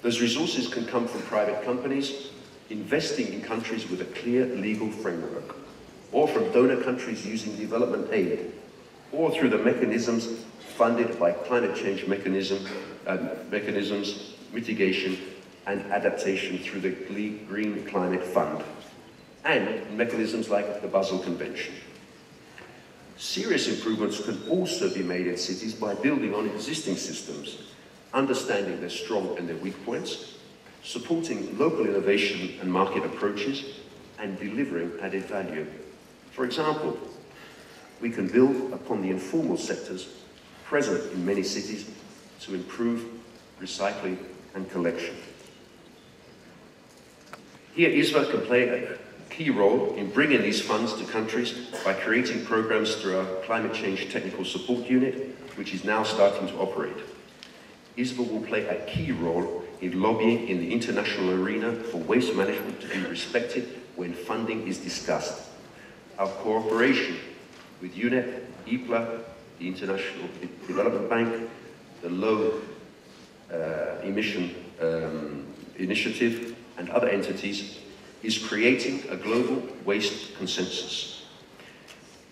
Those resources can come from private companies investing in countries with a clear legal framework, or from donor countries using development aid, or through the mechanisms funded by climate change mechanisms, mitigation and adaptation through the Green Climate Fund, and mechanisms like the Basel Convention. Serious improvements can also be made in cities by building on existing systems, understanding their strong and their weak points, supporting local innovation and market approaches, and delivering added value. For example, we can build upon the informal sectors present in many cities to improve recycling and collection. Here, ISWA can play a key role in bringing these funds to countries by creating programs through our Climate Change Technical Support Unit, which is now starting to operate. ISWA will play a key role in lobbying in the international arena for waste management to be respected when funding is discussed. Our cooperation with UNEP, IPLA, the International Development Bank, the Low Emission Initiative, and other entities is creating a global waste consensus.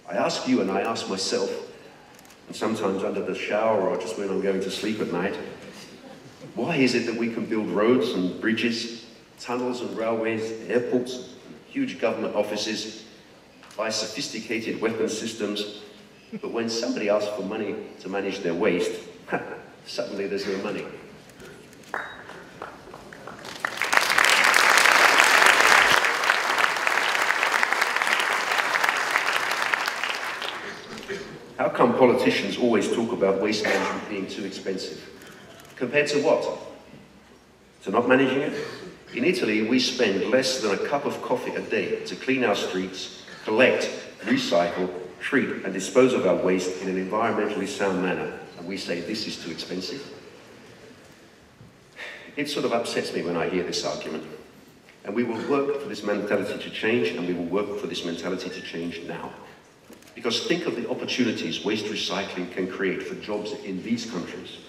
I ask you, and I ask myself, and sometimes under the shower or just when I'm going to sleep at night, why is it that we can build roads and bridges, tunnels and railways, airports, huge government offices, buy sophisticated weapons systems, but when somebody asks for money to manage their waste, suddenly there's no money? How come politicians always talk about waste management being too expensive? Compared to what? To not managing it? In Italy, we spend less than a cup of coffee a day to clean our streets, collect, recycle, treat and dispose of our waste in an environmentally sound manner. And we say this is too expensive. It sort of upsets me when I hear this argument. And we will work for this mentality to change, and we will work for this mentality to change now. Because think of the opportunities waste recycling can create for jobs in these countries,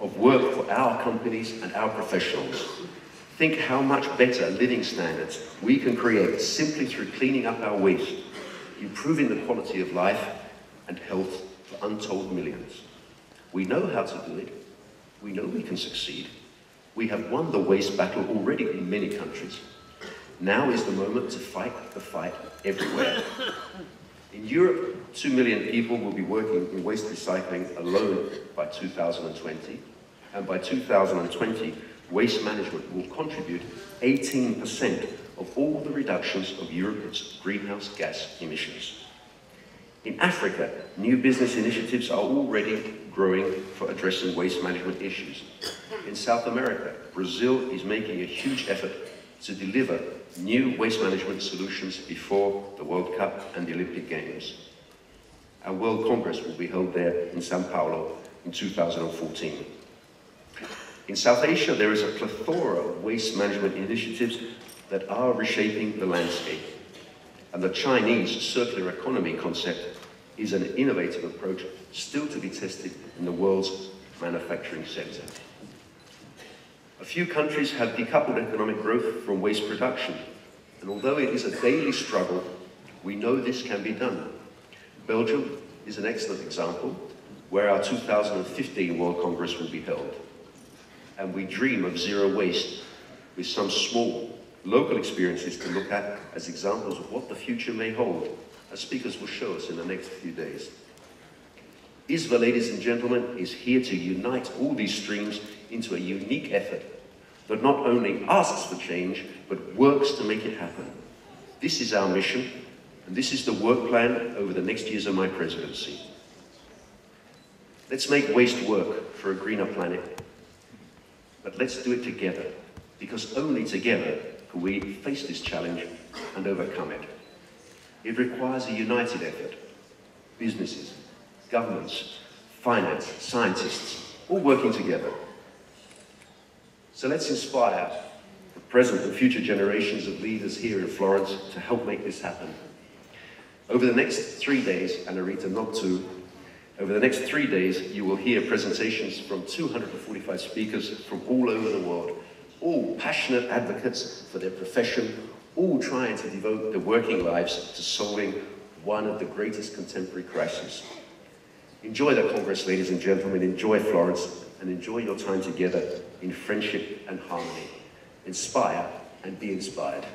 of work for our companies and our professionals. Think how much better living standards we can create simply through cleaning up our waste, improving the quality of life and health for untold millions. We know how to do it. We know we can succeed. We have won the waste battle already in many countries. Now is the moment to fight the fight everywhere. In Europe, 2 million people will be working in waste recycling alone by 2020, and by 2020, waste management will contribute 18% of all the reductions of Europe's greenhouse gas emissions. In Africa, new business initiatives are already growing for addressing waste management issues. In South America, Brazil is making a huge effort to deliver new waste management solutions before the World Cup and the Olympic Games. Our World Congress will be held there in Sao Paulo in 2014. In South Asia, there is a plethora of waste management initiatives that are reshaping the landscape. And the Chinese circular economy concept is an innovative approach still to be tested in the world's manufacturing sector. A few countries have decoupled economic growth from waste production, and although it is a daily struggle, we know this can be done. Belgium is an excellent example, where our 2015 World Congress will be held. And we dream of zero waste, with some small, local experiences to look at as examples of what the future may hold, as speakers will show us in the next few days. ISWA, ladies and gentlemen, is here to unite all these streams into a unique effort that not only asks for change, but works to make it happen. This is our mission, and this is the work plan over the next years of my presidency. Let's make waste work for a greener planet, but let's do it together, because only together can we face this challenge and overcome it. It requires a united effort. Businesses, governments, finance, scientists, all working together. So let's inspire the present and future generations of leaders here in Florence to help make this happen. Over the next 3 days, Anarita, not two, over the next 3 days, you will hear presentations from 245 speakers from all over the world, all passionate advocates for their profession, all trying to devote their working lives to solving one of the greatest contemporary crises. Enjoy the Congress, ladies and gentlemen, enjoy Florence, and enjoy your time together in friendship and harmony. Inspire and be inspired.